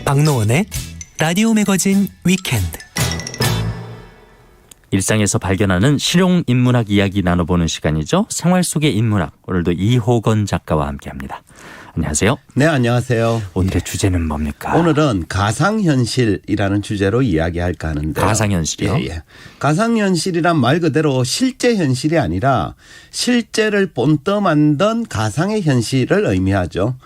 박노원의 라디오 매거진 위켄드. 일상에서 발견하는 실용인문학 이야기 나눠보는 시간이죠. 생활 속의 인문학. 오늘도 이호건 작가와 함께합니다. 안녕하세요. 네, 안녕하세요. 오늘의 주제는 뭡니까? 오늘은 가상현실이라는 주제로 이야기할까 하는데. 가상현실이요? 예. 가상현실이란 말 그대로 실제 현실이 아니라 실제를 본떠 만든 가상의 현실을 의미하죠.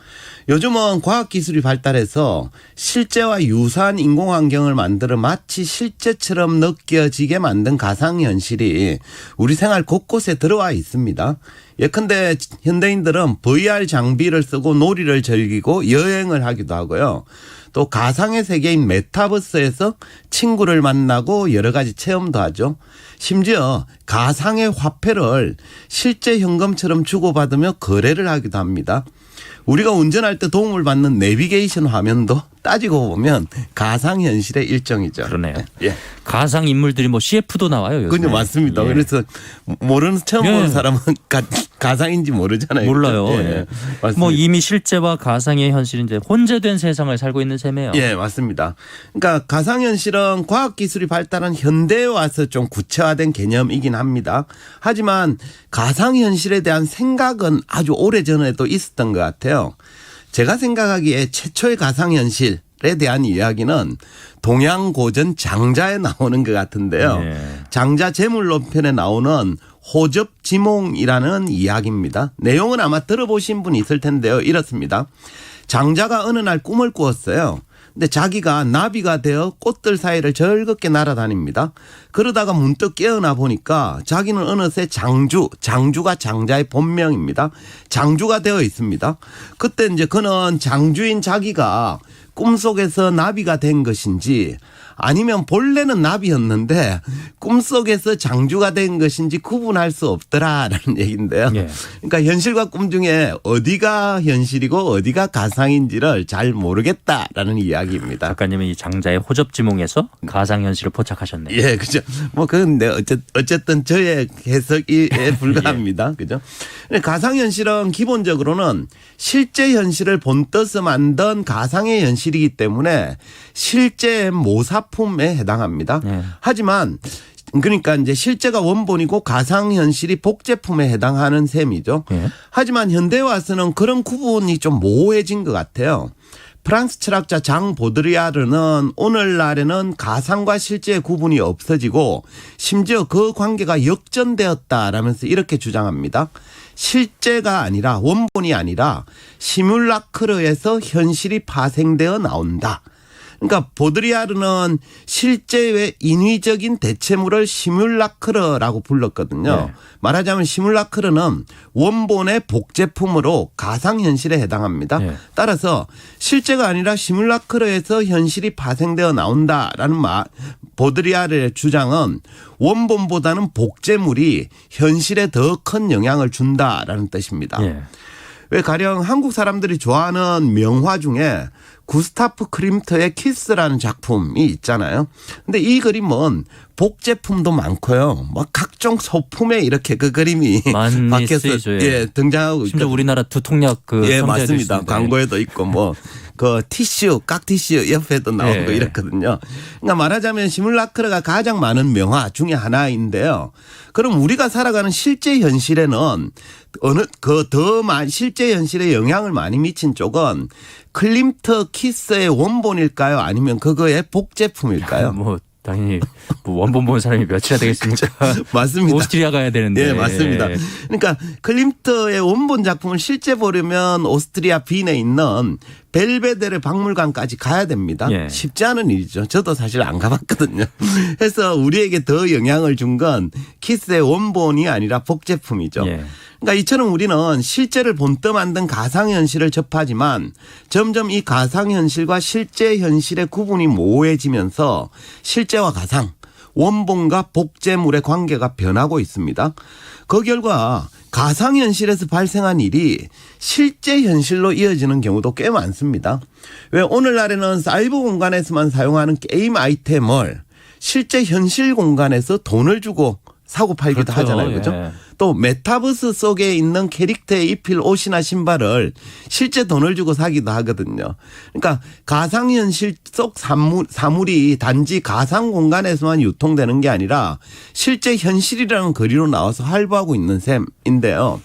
요즘은 과학기술이 발달해서 실제와 유사한 인공환경을 만들어 마치 실제처럼 느껴지게 만든 가상현실이 우리 생활 곳곳에 들어와 있습니다. 예컨대 현대인들은 VR 장비를 쓰고 놀이를 즐기고 여행을 하기도 하고요. 또 가상의 세계인 메타버스에서 친구를 만나고 여러 가지 체험도 하죠. 심지어 가상의 화폐를 실제 현금처럼 주고받으며 거래를 하기도 합니다. 우리가 운전할 때 도움을 받는 내비게이션 화면도 따지고 보면 가상현실의 일종이죠. 그러네요. 예. 가상 인물들이 뭐 CF도 나와요. 요즘에. 그죠, 맞습니다. 예. 그래서 모르는 처음 예. 보는 사람은 가상인지 모르잖아요. 몰라요. 그렇죠? 예. 맞습니다. 뭐 이미 실제와 가상의 현실이 이제 혼재된 세상을 살고 있는 셈이에요. 예, 맞습니다. 그러니까 가상현실은 과학기술이 발달한 현대에 와서 좀 구체화된 개념이긴 합니다. 하지만 가상현실에 대한 생각은 아주 오래전에도 있었던 것 같아요. 제가 생각하기에 최초의 가상현실에 대한 이야기는 동양고전 장자에 나오는 것 같은데요. 네. 장자 제물론편에 나오는 호접지몽이라는 이야기입니다. 내용은 아마 들어보신 분이 있을 텐데요. 이렇습니다. 장자가 어느 날 꿈을 꾸었어요. 근데 자기가 나비가 되어 꽃들 사이를 즐겁게 날아다닙니다. 그러다가 문득 깨어나 보니까 자기는 어느새 장주가 장자의 본명입니다. 장주가 되어 있습니다. 그때 이제 그는 장주인 자기가 꿈속에서 나비가 된 것인지 아니면 본래는 나비였는데 꿈속에서 장주가 된 것인지 구분할 수 없더라라는 얘기인데요. 예. 그러니까 현실과 꿈 중에 어디가 현실이고 어디가 가상인지를 잘 모르겠다라는 이야기입니다. 작가님은 이 장자의 호접지몽에서 가상현실을 포착하셨네요. 예, 그죠. 뭐 그건 어쨌든 저의 해석에 불과합니다. 그죠. 가상현실은 기본적으로는 실제 현실을 본떠서 만든 가상의 현실이기 때문에 실제 모사품에 해당합니다. 네. 하지만 그러니까 이제 실제가 원본이고 가상현실이 복제품에 해당하는 셈이죠. 네. 하지만 현대에 와서는 그런 구분이 좀 모호해진 것 같아요. 프랑스 철학자 장 보드리아르는 오늘날에는 가상과 실제의 구분이 없어지고 심지어 그 관계가 역전되었다라면서 이렇게 주장합니다. 실제가 아니라 원본이 아니라 시뮬라크르에서 현실이 파생되어 나온다. 그러니까 보드리아르는 실제의 인위적인 대체물을 시뮬라크르라고 불렀거든요. 네. 말하자면 시뮬라크르는 원본의 복제품으로 가상현실에 해당합니다. 네. 따라서 실제가 아니라 시뮬라크르에서 현실이 파생되어 나온다라는 보드리아르의 주장은 원본보다는 복제물이 현실에 더 큰 영향을 준다라는 뜻입니다. 예. 왜 가령 한국 사람들이 좋아하는 명화 중에 구스타프 클림트의 키스라는 작품이 있잖아요. 근데 이 그림은 복제품도 많고요. 뭐 각종 소품에 이렇게 그 그림이 많이 밖에서 쓰이죠. 예, 등장하고 심지어 있거든요. 우리나라 두통약 그 예, 성자에도 맞습니다. 있습니다. 광고에도 있고 뭐 그 티슈, 깍티슈 옆에도 나오고 예. 이렇거든요. 그러니까 말하자면 시뮬라크르가 가장 많은 명화 중에 하나인데요. 그럼 우리가 살아가는 실제 현실에는 실제 현실에 영향을 많이 미친 쪽은 클림트 키스의 원본일까요? 아니면 그거의 복제품일까요? 뭐 당연히 뭐 원본 본 사람이 몇이나 되겠습니까? 맞습니다. 오스트리아 가야 되는데. 예, 맞습니다. 그러니까 클림트의 원본 작품을 실제 보려면 오스트리아 빈에 있는 벨베데르 박물관까지 가야 됩니다. 예. 쉽지 않은 일이죠. 저도 사실 안 가봤거든요. 그래서 우리에게 더 영향을 준 건 키스의 원본이 아니라 복제품이죠. 예. 그러니까 이처럼 우리는 실제를 본떠 만든 가상현실을 접하지만 점점 이 가상현실과 실제 현실의 구분이 모호해지면서 실제와 가상, 원본과 복제물의 관계가 변하고 있습니다. 그 결과 가상현실에서 발생한 일이 실제 현실로 이어지는 경우도 꽤 많습니다. 왜 오늘날에는 사이버 공간에서만 사용하는 게임 아이템을 실제 현실 공간에서 돈을 주고 사고 팔기도 그렇죠. 하잖아요. 그죠? 예. 또 메타버스 속에 있는 캐릭터에 입힐 옷이나 신발을 실제 돈을 주고 사기도 하거든요. 그러니까 가상현실 속 사물이 단지 가상 공간에서만 유통되는 게 아니라 실제 현실이라는 거리로 나와서 활보하고 있는 셈인데요.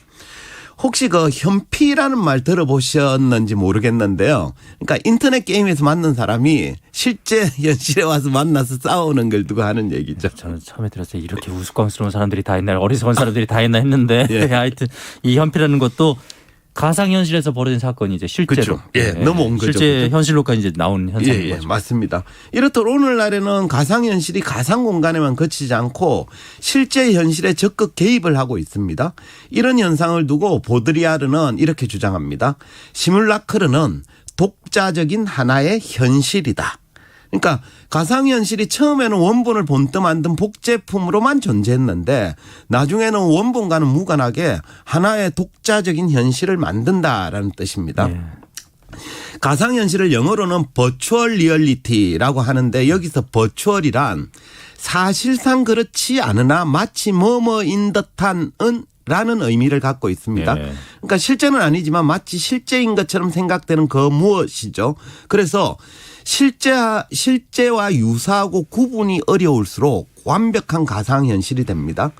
혹시 그 현피라는 말 들어보셨는지 모르겠는데요. 그러니까 인터넷 게임에서 만난 사람이 실제 현실에 와서 만나서 싸우는 걸 두고 하는 얘기죠. 저는 처음에 들었을 때 이렇게 우스꽝스러운 사람들이 다 있나 어리석은 사람들이 다 있나 했는데 예. 하여튼 이 현피라는 것도 가상현실에서 벌어진 사건이 이제 실제로 그렇죠. 예, 넘어온 거죠. 실제 그렇죠? 현실로까지 이제 나온 현상인 예, 거죠. 맞습니다. 이렇듯 오늘날에는 가상현실이 가상 공간에만 그치지 않고 실제 현실에 적극 개입을 하고 있습니다. 이런 현상을 두고 보드리아르는 이렇게 주장합니다. 시뮬라크르는 독자적인 하나의 현실이다. 그러니까 가상현실이 처음에는 원본을 본떠 만든 복제품으로만 존재했는데 나중에는 원본과는 무관하게 하나의 독자적인 현실을 만든다라는 뜻입니다. 예. 가상현실을 영어로는 버추얼 리얼리티라고 하는데 여기서 버추얼이란 사실상 그렇지 않으나 마치 뭐뭐인 듯한 라는 의미를 갖고 있습니다. 예. 그러니까 실제는 아니지만 마치 실제인 것처럼 생각되는 그 무엇이죠. 그래서 실제와 유사하고 구분이 어려울수록 완벽한 가상현실이 됩니다.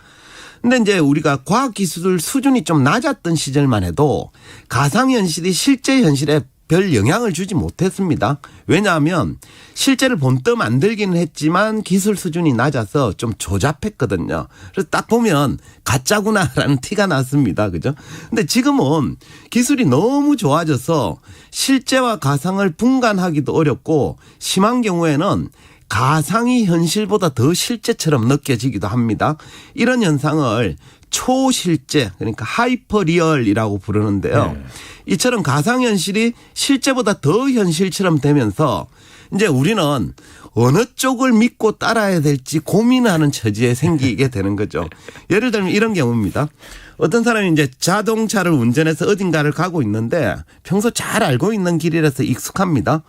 근데 이제 우리가 과학기술 수준이 좀 낮았던 시절만 해도 가상현실이 실제 현실에 별 영향을 주지 못했습니다. 왜냐하면 실제를 본떠 만들기는 했지만 기술 수준이 낮아서 좀 조잡했거든요. 그래서 딱 보면 가짜구나라는 티가 났습니다. 그죠? 근데 지금은 기술이 너무 좋아져서 실제와 가상을 분간하기도 어렵고 심한 경우에는 가상이 현실보다 더 실제처럼 느껴지기도 합니다. 이런 현상을 초실제 그러니까 하이퍼리얼이라고 부르는데요. 네. 이처럼 가상현실이 실제보다 더 현실처럼 되면서 이제 우리는 어느 쪽을 믿고 따라야 될지 고민하는 처지에 생기게 되는 거죠. 예를 들면 이런 경우입니다. 어떤 사람이 이제 자동차를 운전해서 어딘가를 가고 있는데 평소 잘 알고 있는 길이라서 익숙합니다.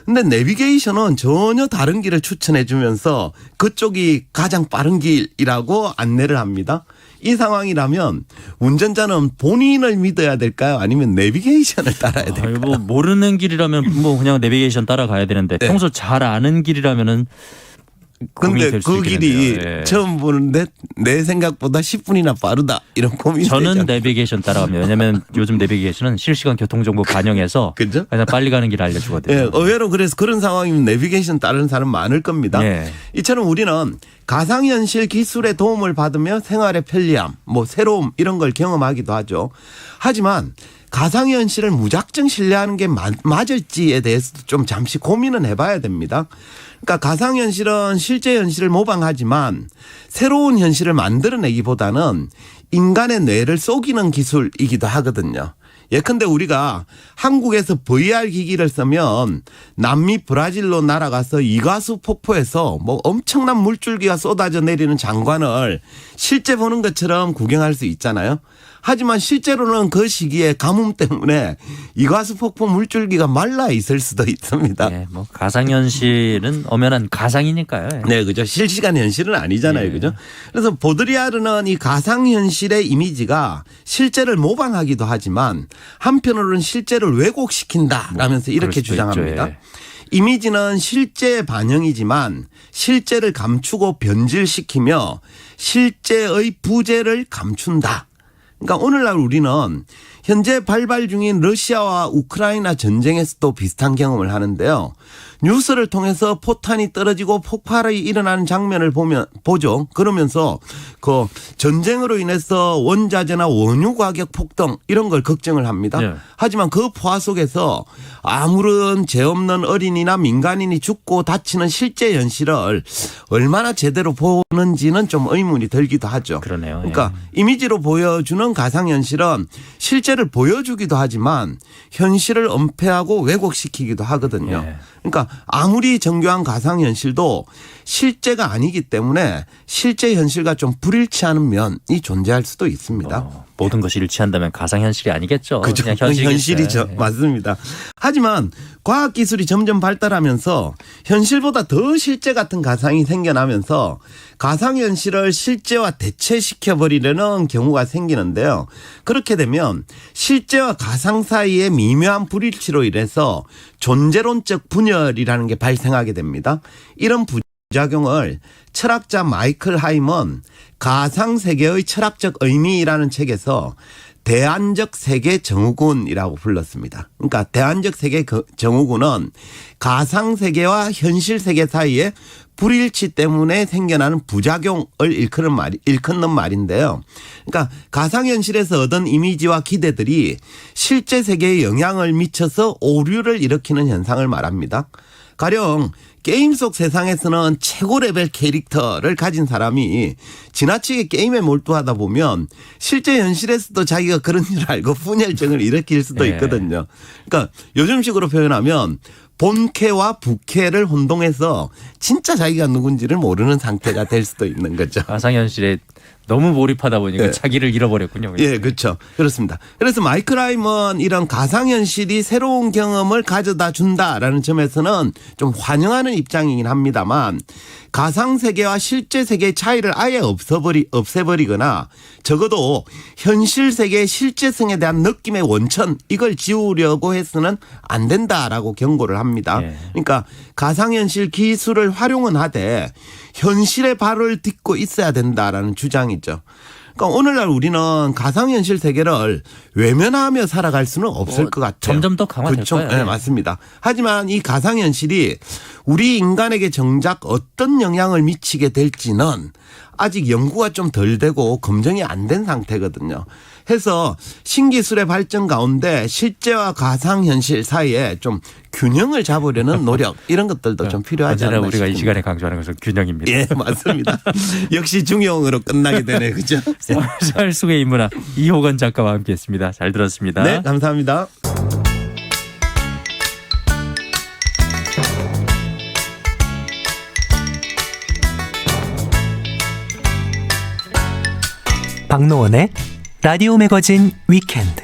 근데 내비게이션은 전혀 다른 길을 추천해 주면서 그쪽이 가장 빠른 길이라고 안내를 합니다. 이 상황이라면 운전자는 본인을 믿어야 될까요? 아니면 내비게이션을 따라야 될까요? 뭐 모르는 길이라면 뭐 그냥 내비게이션 따라가야 되는데 네. 평소 잘 아는 길이라면은 고민이 근데 될 수 그 길이 있겠는데요. 예. 처음 보는데 내 생각보다 10분이나 빠르다 이런 고민이 저는 되잖아요. 내비게이션 따라갑니다. 왜냐하면 요즘 내비게이션은 실시간 교통정보 반영해서 그죠? 그냥 빨리 가는 길 알려주거든요. 예, 의외로 그래서 그런 상황이면 내비게이션 따르는 사람 많을 겁니다. 예. 이처럼 우리는 가상현실 기술의 도움을 받으며 생활의 편리함, 뭐 새로움 이런 걸 경험하기도 하죠. 하지만 가상현실을 무작정 신뢰하는 게 맞을지에 대해서도 좀 잠시 고민은 해봐야 됩니다. 그러니까 가상현실은 실제 현실을 모방하지만 새로운 현실을 만들어내기보다는 인간의 뇌를 속이는 기술이기도 하거든요. 예컨대 우리가 한국에서 VR 기기를 쓰면 남미 브라질로 날아가서 이과수 폭포에서 뭐 엄청난 물줄기가 쏟아져 내리는 장관을 실제 보는 것처럼 구경할 수 있잖아요. 하지만 실제로는 그 시기에 가뭄 때문에 이과수 폭포 물줄기가 말라 있을 수도 있습니다. 예, 뭐 가상현실은 엄연한 가상이니까요. 예. 네, 그죠. 실시간 현실은 아니잖아요. 네. 그죠. 그래서 보드리아르는 이 가상현실의 이미지가 실제를 모방하기도 하지만 한편으로는 실제를 왜곡시킨다라면서 그럴 이렇게 수도 주장합니다. 있죠. 예. 이미지는 실제 반영이지만 실제를 감추고 변질시키며 실제의 부재를 감춘다. 그러니까 오늘날 우리는 현재 발발 중인 러시아와 우크라이나 전쟁에서도 비슷한 경험을 하는데요. 뉴스를 통해서 포탄이 떨어지고 폭발이 일어나는 장면을 보죠. 그러면서 그 전쟁으로 인해서 원자재나 원유 가격 폭등 이런 걸 걱정을 합니다. 네. 하지만 그 포화 속에서 아무런 죄 없는 어린이나 민간인이 죽고 다치는 실제 현실을 얼마나 제대로 보는지는 좀 의문이 들기도 하죠. 그러네요. 그러니까 이미지로 보여주는 가상현실은 실제를 보여주기도 하지만 현실을 은폐하고 왜곡시키기도 하거든요. 예. 그러니까 아무리 정교한 가상현실도 실제가 아니기 때문에 실제 현실과 좀 불일치하는 면이 존재할 수도 있습니다. 모든 것이 일치한다면 가상현실이 아니겠죠. 그죠. 그냥 현실이죠. 네. 맞습니다. 하지만 과학기술이 점점 발달하면서 현실보다 더 실제 같은 가상이 생겨나면서 가상현실을 실제와 대체시켜버리려는 경우가 생기는데요. 그렇게 되면 실제와 가상 사이의 미묘한 불일치로 인해서 존재론적 분열이라는 게 발생하게 됩니다. 이런 부작용을 철학자 마이클 하이먼 가상세계의 철학적 의미라는 책에서 대안적 세계 정우군이라고 불렀습니다. 그러니까 대안적 세계 정우군은 가상세계와 현실세계 사이에 불일치 때문에 생겨나는 부작용을 일컫는 말인데요. 그러니까 가상현실에서 얻은 이미지와 기대들이 실제 세계에 영향을 미쳐서 오류를 일으키는 현상을 말합니다. 가령 게임 속 세상에서는 최고 레벨 캐릭터를 가진 사람이 지나치게 게임에 몰두하다 보면 실제 현실에서도 자기가 그런 줄 알고 분열증을 일으킬 수도 있거든요. 그러니까 요즘식으로 표현하면 본캐와 부캐를 혼동해서 진짜 자기가 누군지를 모르는 상태가 될 수도 있는 거죠. 가상현실에 너무 몰입하다 보니까 자기를 잃어버렸군요. 예, 그렇죠. 그렇습니다. 그래서 마이클 하이먼 이런 가상현실이 새로운 경험을 가져다 준다라는 점에서는 좀 환영하는 입장이긴 합니다만 가상세계와 실제 세계의 차이를 아예 없애버리거나 적어도 현실 세계의 실제성에 대한 느낌의 원천 이걸 지우려고 해서는 안 된다라고 경고를 합니다. 그러니까 가상현실 기술을 활용은 하되 현실의 발을 딛고 있어야 된다라는 주장이죠. 그러니까 오늘날 우리는 가상현실 세계를 외면하며 살아갈 수는 없을 것 같아요. 점점 더 강화될 그렇죠? 거예요. 네, 맞습니다. 하지만 이 가상현실이 우리 인간에게 정작 어떤 영향을 미치게 될지는 아직 연구가 좀 덜 되고 검증이 안 된 상태거든요. 해서 신기술의 발전 가운데 실제와 가상현실 사이에 좀 균형을 잡으려는 노력 이런 것들도 좀 필요하지 않나 언제나 우리가 싶습니다. 이 시간에 강조하는 것은 균형입니다. 예, 맞습니다. 역시 중용으로 끝나게 되네, 그죠? 생활 속의 인문학 이호건 작가와 함께했습니다. 잘 들었습니다. 네, 감사합니다. 박노원의 라디오 매거진 위켄드.